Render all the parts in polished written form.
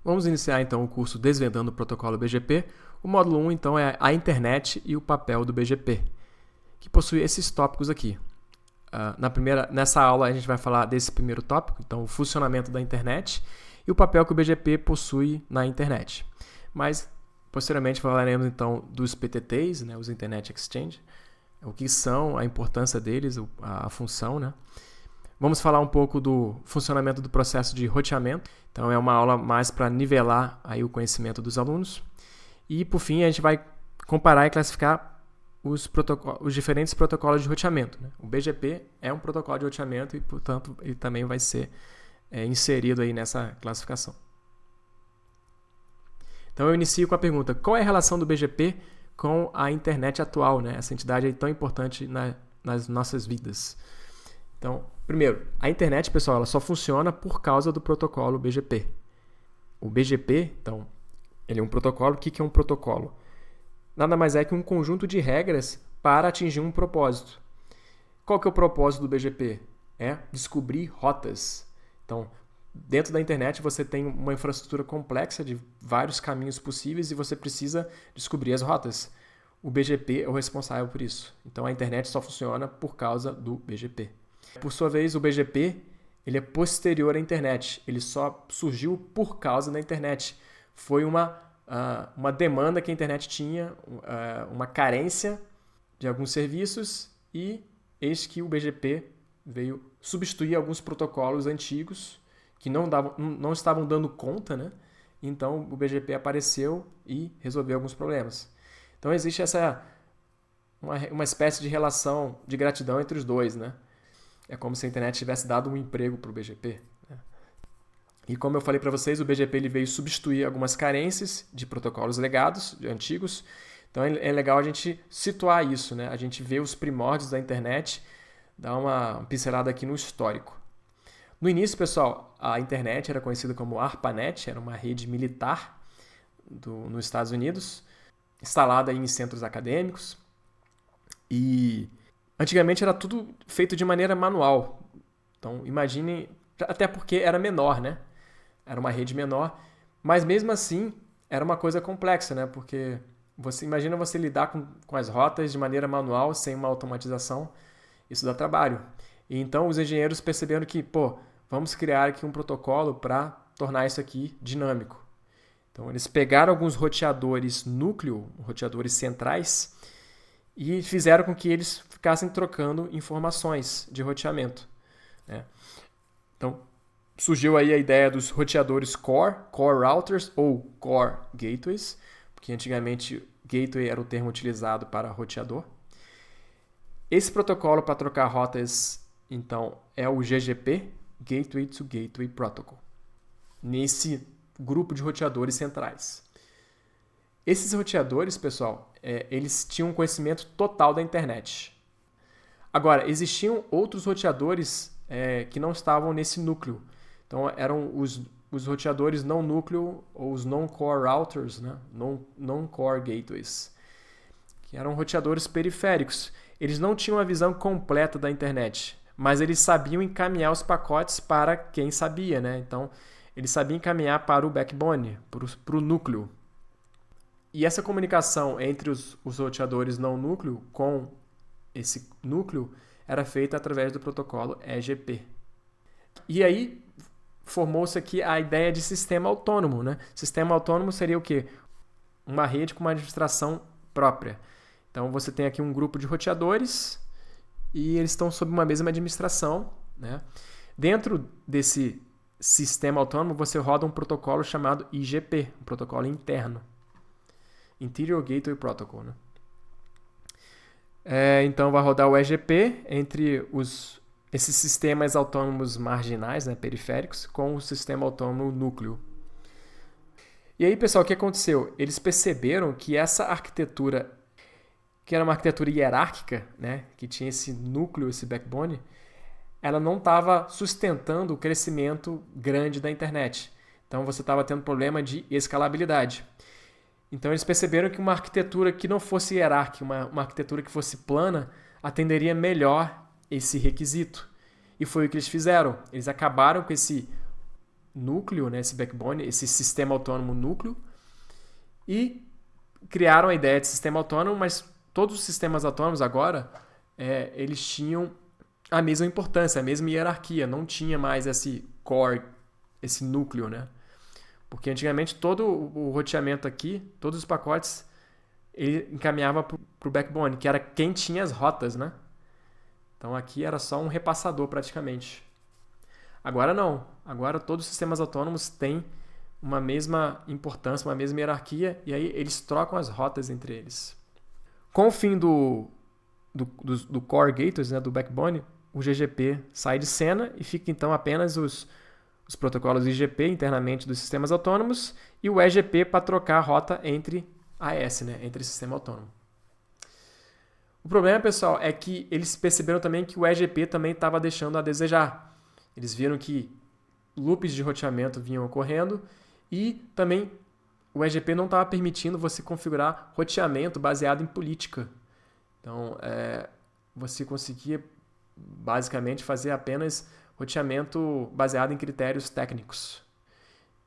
Vamos iniciar então o curso Desvendando o Protocolo BGP. O módulo 1 então é a internet e o papel do BGP, que possui esses tópicos aqui. Nessa aula a gente vai falar desse primeiro tópico, então o funcionamento da internet e o papel que o BGP possui na internet. Mas posteriormente falaremos então dos PTTs, né, os Internet Exchange, o que são, a importância deles, a função, né? Vamos falar um pouco do funcionamento do processo de roteamento. Então é uma aula mais para nivelar aí o conhecimento dos alunos. E por fim a gente vai comparar e classificar os diferentes protocolos de roteamento, né? O BGP é um protocolo de roteamento e, portanto, ele também vai ser inserido aí nessa classificação. Então eu inicio com a pergunta: qual é a relação do BGP com a internet atual, né? Essa entidade aí tão importante nas nossas vidas. Então, primeiro, a internet, pessoal, ela só funciona por causa do protocolo BGP. O BGP, então, ele é um protocolo. O que é um protocolo? Nada mais é que um conjunto de regras para atingir um propósito. Qual que é o propósito do BGP? É descobrir rotas. Então, dentro da internet você tem uma infraestrutura complexa de vários caminhos possíveis e você precisa descobrir as rotas. O BGP é o responsável por isso. Então, a internet só funciona por causa do BGP. Por sua vez, o BGP ele é posterior à internet. Ele só surgiu por causa da internet. Foi uma demanda que a internet tinha, uma carência de alguns serviços, e eis que o BGP veio substituir alguns protocolos antigos que não estavam dando conta, né? Então o BGP apareceu e resolveu alguns problemas. Então existe uma espécie de relação de gratidão entre os dois, né? É como se a internet tivesse dado um emprego para o BGP. Né? E como eu falei para vocês, o BGP ele veio substituir algumas carências de protocolos legados, antigos. Então é legal a gente situar isso, né? A gente vê os primórdios da internet, dar uma pincelada aqui no histórico. No início, pessoal, a internet era conhecida como ARPANET, era uma rede militar nos Estados Unidos, instalada em centros acadêmicos. E antigamente era tudo feito de maneira manual. Então, imaginem, até porque era menor, né? Era uma rede menor, mas mesmo assim era uma coisa complexa, né? Porque imagina você lidar com as rotas de maneira manual, sem uma automatização, isso dá trabalho. E então os engenheiros perceberam que, vamos criar aqui um protocolo para tornar isso aqui dinâmico. Então eles pegaram alguns roteadores núcleo, roteadores centrais, e fizeram com que eles ficassem trocando informações de roteamento. Né? Então, surgiu aí a ideia dos roteadores core routers ou core gateways, porque antigamente gateway era o termo utilizado para roteador. Esse protocolo para trocar rotas, então, é o GGP, Gateway to Gateway Protocol, nesse grupo de roteadores centrais. Esses roteadores, pessoal, eles tinham um conhecimento total da internet. Agora, existiam outros roteadores que não estavam nesse núcleo. Então, eram os roteadores não núcleo, ou os non-core routers, né? Non-core gateways, que eram roteadores periféricos. Eles não tinham a visão completa da internet, mas eles sabiam encaminhar os pacotes para quem sabia, né? Então, eles sabiam encaminhar para o backbone, para o núcleo. E essa comunicação entre os roteadores não núcleo com esse núcleo era feita através do protocolo EGP. E aí formou-se aqui a ideia de sistema autônomo, né? Sistema autônomo seria o quê? Uma rede com uma administração própria. Então você tem aqui um grupo de roteadores e eles estão sob uma mesma administração, né? Dentro desse sistema autônomo você roda um protocolo chamado IGP, um protocolo interno. Interior Gateway Protocol, né? Então vai rodar o EGP entre esses sistemas autônomos marginais, né, periféricos, com o sistema autônomo núcleo. E aí, pessoal, o que aconteceu? Eles perceberam que essa arquitetura, que era uma arquitetura hierárquica, né, que tinha esse núcleo, esse backbone, ela não estava sustentando o crescimento grande da internet. Então você estava tendo problema de escalabilidade. Então eles perceberam que uma arquitetura que não fosse hierárquica, uma arquitetura que fosse plana, atenderia melhor esse requisito. E foi o que eles fizeram. Eles acabaram com esse núcleo, né, esse backbone, esse sistema autônomo núcleo, e criaram a ideia de sistema autônomo, mas todos os sistemas autônomos agora, eles tinham a mesma importância, a mesma hierarquia, não tinha mais esse core, esse núcleo, né? Porque antigamente todo o roteamento aqui, todos os pacotes, ele encaminhava para o backbone, que era quem tinha as rotas, né? Então aqui era só um repassador praticamente. Agora não. Agora todos os sistemas autônomos têm uma mesma importância, uma mesma hierarquia, e aí eles trocam as rotas entre eles. Com o fim do Core Gators, né, do backbone, o GGP sai de cena e fica então apenas os protocolos IGP internamente dos sistemas autônomos e o EGP para trocar a rota entre AS, né, entre sistema autônomo. O problema, pessoal, é que eles perceberam também que o EGP também estava deixando a desejar. Eles viram que loops de roteamento vinham ocorrendo e também o EGP não estava permitindo você configurar roteamento baseado em política. Então, você conseguia basicamente fazer apenas roteamento baseado em critérios técnicos.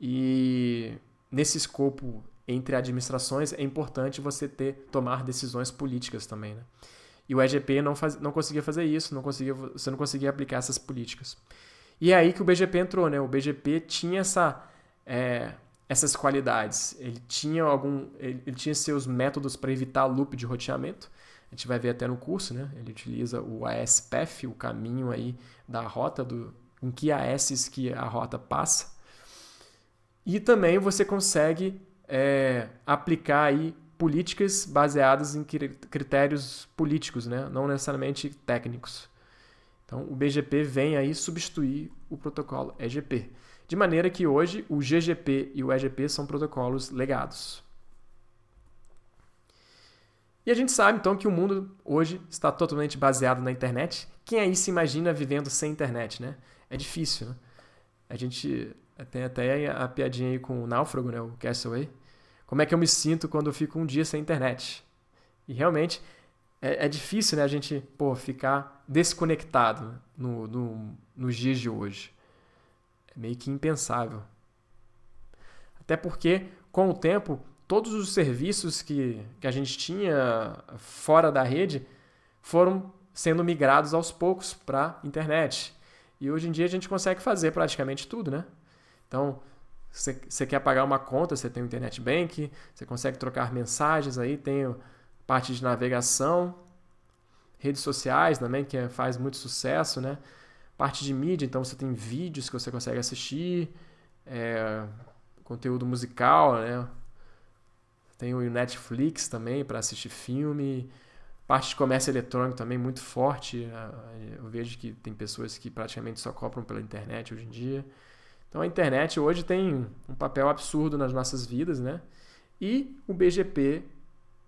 E nesse escopo entre administrações é importante você tomar decisões políticas também, né? E o EGP não conseguia fazer isso, você não conseguia aplicar essas políticas. E é aí que o BGP entrou, né? O BGP tinha essas qualidades. Ele tinha seus métodos para evitar loop de roteamento. A gente vai ver até no curso, né? Ele utiliza o AS-Path, o caminho aí da rota, em que AS que a rota passa. E também você consegue aplicar aí políticas baseadas em critérios políticos, né? Não necessariamente técnicos. Então, o BGP vem aí substituir o protocolo EGP. De maneira que hoje o GGP e o EGP são protocolos legados. E a gente sabe, então, que o mundo hoje está totalmente baseado na internet. Quem aí se imagina vivendo sem internet, né? É difícil, né? A gente tem até a piadinha aí com o Náufrago, né? O Castaway. Como é que eu me sinto quando eu fico um dia sem internet? E realmente é difícil, né, a gente ficar desconectado nos dias de hoje. É meio que impensável. Até porque, com o tempo, todos os serviços que a gente tinha fora da rede foram sendo migrados aos poucos para a internet. E hoje em dia a gente consegue fazer praticamente tudo, né? Então, você quer pagar uma conta, você tem o Internet Bank, você consegue trocar mensagens aí, tem parte de navegação, redes sociais também, que faz muito sucesso, né? Parte de mídia, então você tem vídeos que você consegue assistir, conteúdo musical, né? Tem o Netflix também para assistir filme, parte de comércio eletrônico também muito forte. Eu vejo que tem pessoas que praticamente só compram pela internet hoje em dia. Então a internet hoje tem um papel absurdo nas nossas vidas, né? E o BGP,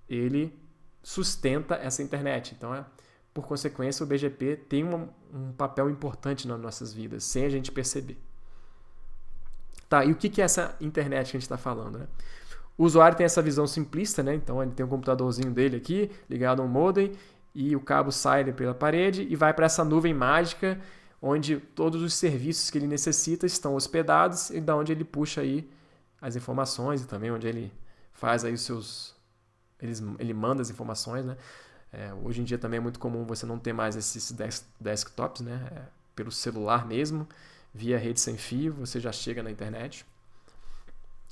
ele sustenta essa internet. Então, por consequência, o BGP tem um papel importante nas nossas vidas, sem a gente perceber. Tá, e o que é essa internet que a gente está falando, né? O usuário tem essa visão simplista, né? Então ele tem um computadorzinho dele aqui, ligado a um modem, e o cabo sai pela parede e vai para essa nuvem mágica, onde todos os serviços que ele necessita estão hospedados e da onde ele puxa aí as informações e também onde ele faz aí ele manda as informações, né? Hoje em dia também é muito comum você não ter mais esses desktops, né? Pelo celular mesmo, via rede sem fio, você já chega na internet.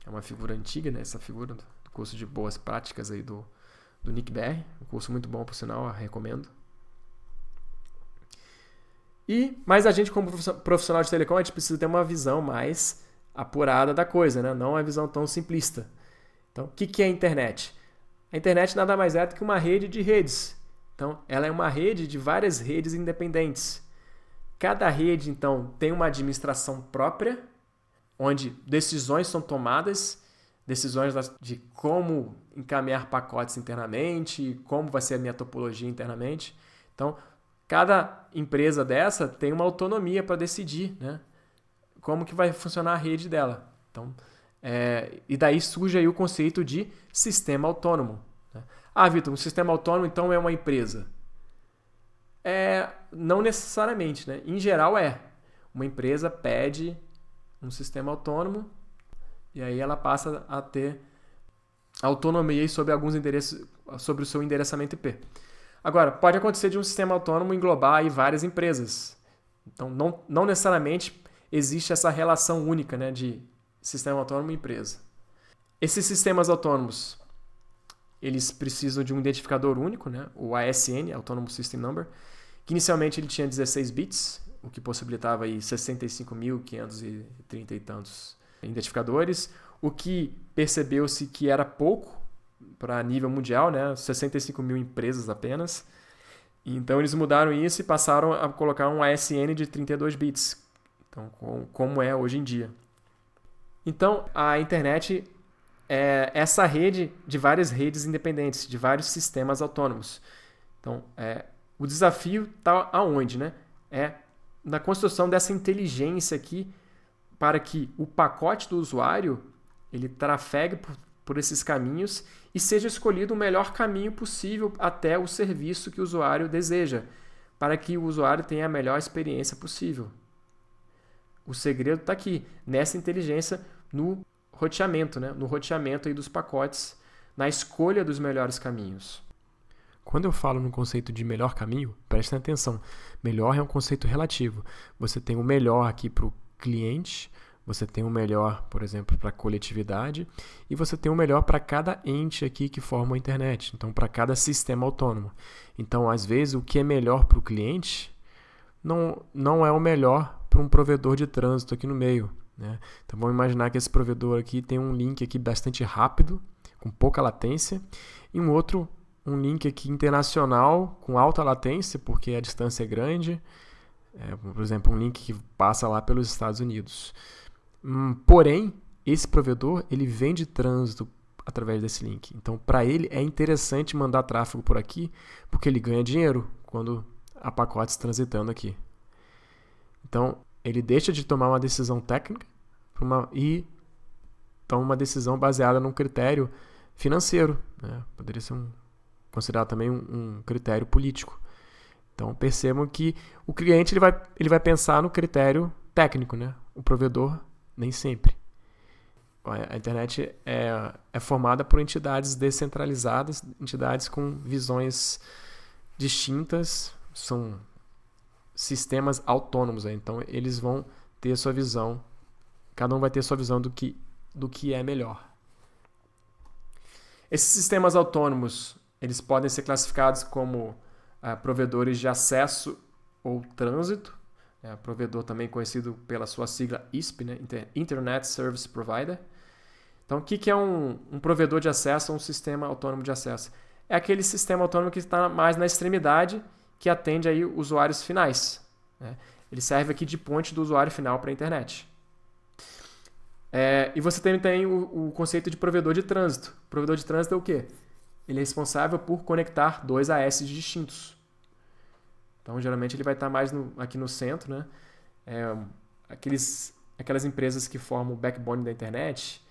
É uma figura antiga, né? Essa figura do curso de boas práticas aí do Nick BR, um curso muito bom, por sinal, eu recomendo. Mas a gente, como profissional de telecom, a gente precisa ter uma visão mais apurada da coisa, né? Não uma visão tão simplista. Então, o que é a internet? A internet nada mais é do que uma rede de redes. Então, ela é uma rede de várias redes independentes. Cada rede, então, tem uma administração própria, onde decisões são tomadas, decisões de como encaminhar pacotes internamente, como vai ser a minha topologia internamente. Então, cada empresa dessa tem uma autonomia para decidir, né, como que vai funcionar a rede dela. Então, e daí surge aí o conceito de sistema autônomo, né? Vitor, um sistema autônomo então é uma empresa? Não necessariamente, né? Em geral uma empresa pede um sistema autônomo, e aí ela passa a ter autonomia sobre alguns endereços, sobre o seu endereçamento IP. Agora, pode acontecer de um sistema autônomo englobar aí várias empresas. Então, não necessariamente existe essa relação única, né, de sistema autônomo e empresa. Esses sistemas autônomos, eles precisam de um identificador único, né, o ASN, Autonomous System Number, que inicialmente ele tinha 16 bits, o que possibilitava aí 65.530 e tantos identificadores, o que percebeu-se que era pouco para nível mundial, né, 65 mil empresas apenas. Então eles mudaram isso e passaram a colocar um ASN de 32 bits, então, como é hoje em dia. Então a internet é essa rede de várias redes independentes, de vários sistemas autônomos. Então o desafio está aonde, né? É na construção dessa inteligência aqui para que o pacote do usuário ele trafegue por esses caminhos e seja escolhido o melhor caminho possível até o serviço que o usuário deseja, para que o usuário tenha a melhor experiência possível. O segredo está aqui, nessa inteligência, no roteamento, né? No roteamento aí dos pacotes, na escolha dos melhores caminhos. Quando eu falo no conceito de melhor caminho, prestem atenção, melhor é um conceito relativo. Você tem o melhor aqui para o cliente, você tem o melhor, por exemplo, para a coletividade, e você tem o melhor para cada ente aqui que forma a internet, então para cada sistema autônomo. Então, às vezes, o que é melhor para o cliente não é o melhor para um provedor de trânsito aqui no meio, né? Então, vamos imaginar que esse provedor aqui tem um link aqui bastante rápido, com pouca latência, e um link aqui internacional com alta latência, porque a distância é grande, por exemplo, um link que passa lá pelos Estados Unidos. Porém, esse provedor ele vende trânsito através desse link. Então, para ele é interessante mandar tráfego por aqui, porque ele ganha dinheiro quando há pacotes transitando aqui. Então, ele deixa de tomar uma decisão técnica e toma uma decisão baseada num critério financeiro, né? Poderia ser considerado também um critério político. Então, percebam que o cliente ele vai pensar no critério técnico, né? O provedor nem sempre. A internet é formada por entidades descentralizadas, entidades com visões distintas, são sistemas autônomos. Então, eles vão ter sua visão, cada um vai ter sua visão do que é melhor. Esses sistemas autônomos, eles podem ser classificados como provedores de acesso ou trânsito, provedor também conhecido pela sua sigla ISP, né? Internet Service Provider. Então, o que é um provedor de acesso ou um sistema autônomo de acesso? É aquele sistema autônomo que está mais na extremidade, que atende aí usuários finais, né? Ele serve aqui de ponte do usuário final para a internet. E você também tem o conceito de provedor de trânsito. O provedor de trânsito é o quê? Ele é responsável por conectar dois AS distintos. Então, geralmente, ele vai estar mais aqui no centro, né? Aquelas empresas que formam o backbone da internet,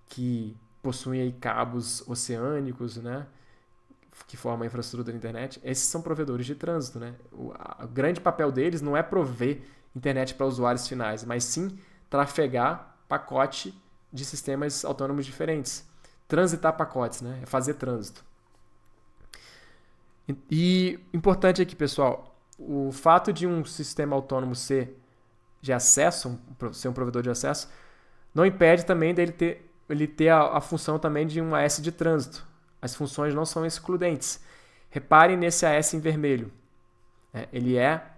que possuem aí cabos oceânicos, né? Que formam a infraestrutura da internet, esses são provedores de trânsito, né? O grande papel deles não é prover internet para usuários finais, mas sim trafegar pacote de sistemas autônomos diferentes. Transitar pacotes, né? É fazer trânsito. E importante aqui, pessoal, o fato de um sistema autônomo ser de acesso, ser um provedor de acesso, não impede também dele ter a função também de um AS de trânsito. As funções não são excludentes. Reparem nesse AS em vermelho. Ele é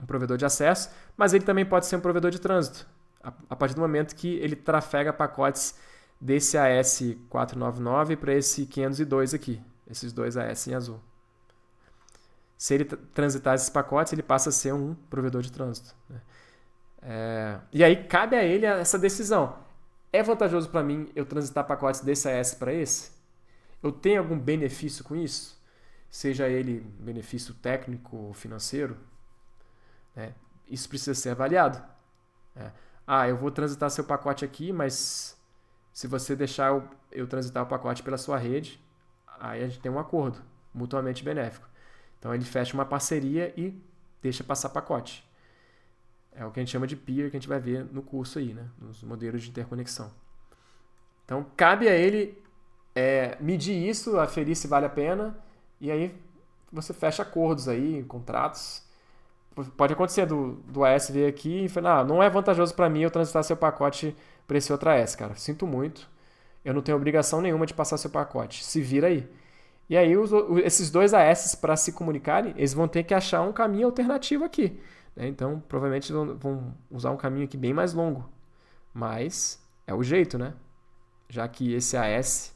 um provedor de acesso, mas ele também pode ser um provedor de trânsito, a partir do momento que ele trafega pacotes desse AS 499 para esse 502 aqui, esses dois AS em azul. Se ele transitar esses pacotes, ele passa a ser um provedor de trânsito, né? E aí cabe a ele essa decisão. É vantajoso para mim eu transitar pacotes desse AS para esse? Eu tenho algum benefício com isso? Seja ele benefício técnico ou financeiro? Isso precisa ser avaliado. Eu vou transitar seu pacote aqui, mas se você deixar eu transitar o pacote pela sua rede, aí a gente tem um acordo mutuamente benéfico. Então ele fecha uma parceria e deixa passar pacote. É o que a gente chama de peer, que a gente vai ver no curso aí, né? Nos modelos de interconexão. Então, cabe a ele medir isso, aferir se vale a pena, e aí você fecha acordos aí, contratos. Pode acontecer do AS vir aqui e falar, não é vantajoso para mim eu transitar seu pacote para esse outro AS, cara. Sinto muito. Eu não tenho obrigação nenhuma de passar seu pacote. Se vira aí. E aí esses dois AS, para se comunicarem, eles vão ter que achar um caminho alternativo aqui. Né? Então, provavelmente vão usar um caminho aqui bem mais longo. Mas é o jeito, né? Já que esse AS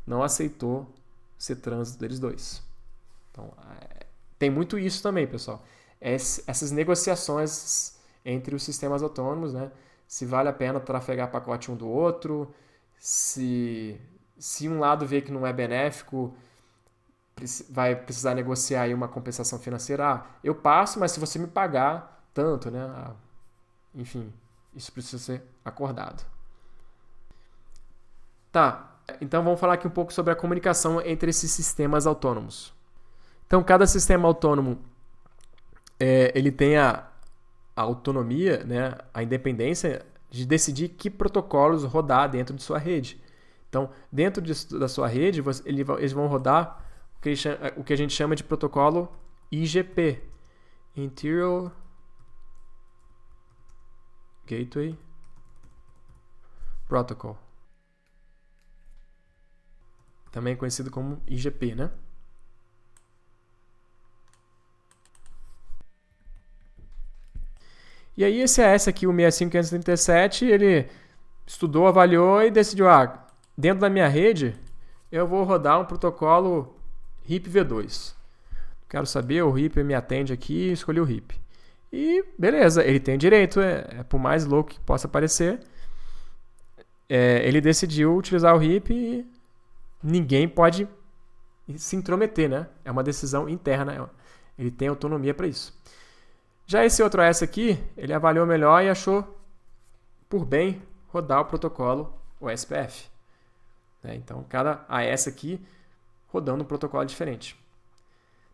não aceitou ser trânsito deles dois. Então, tem muito isso também, pessoal. Essas negociações entre os sistemas autônomos, né? Se vale a pena trafegar pacote um do outro, se um lado vê que não é benéfico, vai precisar negociar aí uma compensação financeira. Eu passo, mas se você me pagar tanto, né? Enfim, isso precisa ser acordado. Tá, então vamos falar aqui um pouco sobre a comunicação entre esses sistemas autônomos. Então, cada sistema autônomo ele tem a autonomia, né, a independência de decidir que protocolos rodar dentro de sua rede. Então, dentro da sua rede, eles vão rodar o que a gente chama de protocolo IGP, Interior Gateway Protocol, também conhecido como IGP, né? E aí esse AS aqui, o 65537, ele estudou, avaliou e decidiu, dentro da minha rede, eu vou rodar um protocolo RIP V2. Quero saber, o RIP me atende aqui, escolhi o RIP. E beleza, ele tem direito, por mais louco que possa parecer, ele decidiu utilizar o RIP e ninguém pode se intrometer, né? É uma decisão interna, ele tem autonomia para isso. Já esse outro AS aqui, ele avaliou melhor e achou por bem rodar o protocolo OSPF. Então, cada AS aqui rodando um protocolo diferente.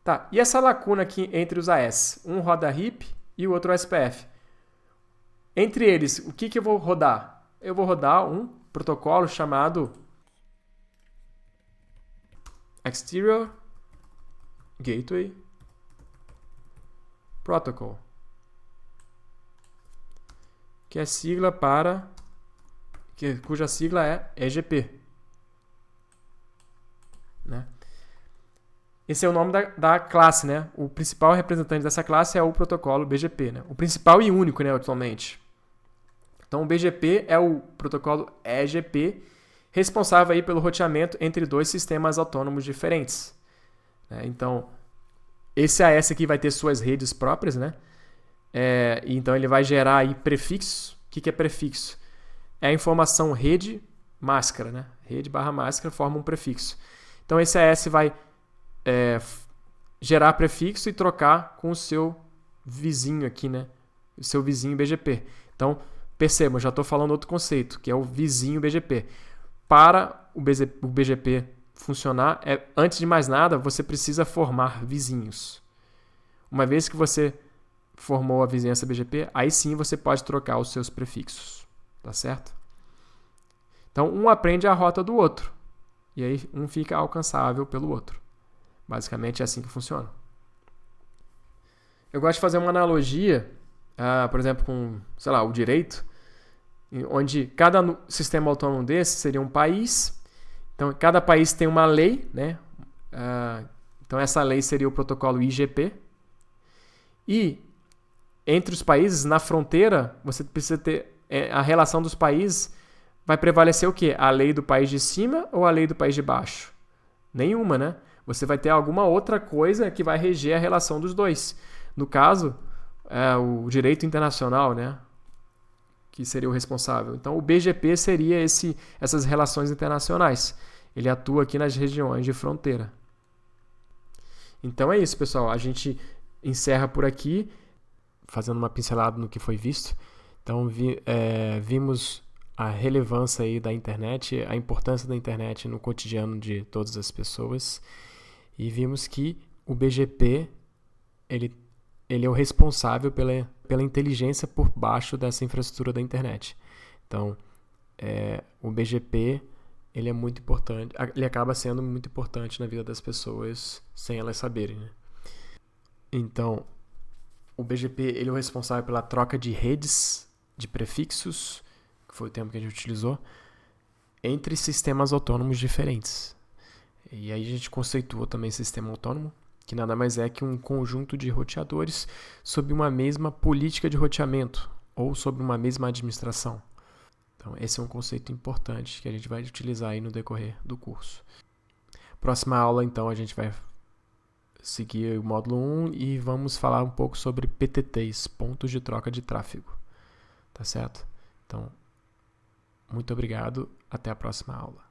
Tá, e essa lacuna aqui entre os AS? Um roda RIP e o outro OSPF. Entre eles, o que eu vou rodar? Eu vou rodar um protocolo chamado Exterior Gateway Protocol, que é sigla cuja sigla é EGP. Né? Esse é o nome da classe, né? O principal representante dessa classe é o protocolo BGP, né? O principal e único, né, atualmente. Então, o BGP é o protocolo EGP, responsável aí pelo roteamento entre dois sistemas autônomos diferentes. Então, esse AS aqui vai ter suas redes próprias, né? Então, ele vai gerar aí prefixos. O que é prefixo? É a informação rede máscara, né? Rede / máscara forma um prefixo. Então, esse AS vai gerar prefixo e trocar com o seu vizinho aqui, né? O seu vizinho BGP. Então, percebam, já estou falando outro conceito, que é o vizinho BGP. Para o BGP funcionar, antes de mais nada, você precisa formar vizinhos. Uma vez que você formou a vizinhança BGP, aí sim você pode trocar os seus prefixos. Tá certo? Então, um aprende a rota do outro. E aí, um fica alcançável pelo outro. Basicamente, é assim que funciona. Eu gosto de fazer uma analogia, por exemplo, com, sei lá, o direito, onde cada sistema autônomo desse seria um país. Então, cada país tem uma lei, né? Então, essa lei seria o protocolo IGP. E, entre os países, na fronteira, você precisa ter a relação dos países. Vai prevalecer o quê? A lei do país de cima ou a lei do país de baixo? Nenhuma, né? Você vai ter alguma outra coisa que vai reger a relação dos dois. No caso, o direito internacional, né? Que seria o responsável. Então, o BGP seria essas relações internacionais. Ele atua aqui nas regiões de fronteira. Então, é isso, pessoal. A gente encerra por aqui, fazendo uma pincelada no que foi visto. Então, vimos a relevância aí da internet, a importância da internet no cotidiano de todas as pessoas. E vimos que o BGP ele é o responsável pela inteligência por baixo dessa infraestrutura da internet. Então, o BGP, ele é muito importante, ele acaba sendo muito importante na vida das pessoas sem elas saberem, né? Então, o BGP, ele é o responsável pela troca de redes, de prefixos, que foi o termo que a gente utilizou, entre sistemas autônomos diferentes. E aí a gente conceitua também sistema autônomo, que nada mais é que um conjunto de roteadores sob uma mesma política de roteamento ou sob uma mesma administração. Então, esse é um conceito importante que a gente vai utilizar aí no decorrer do curso. Próxima aula, então, a gente vai seguir o módulo 1 e vamos falar um pouco sobre PTTs, pontos de troca de tráfego. Tá certo? Então, muito obrigado. Até a próxima aula.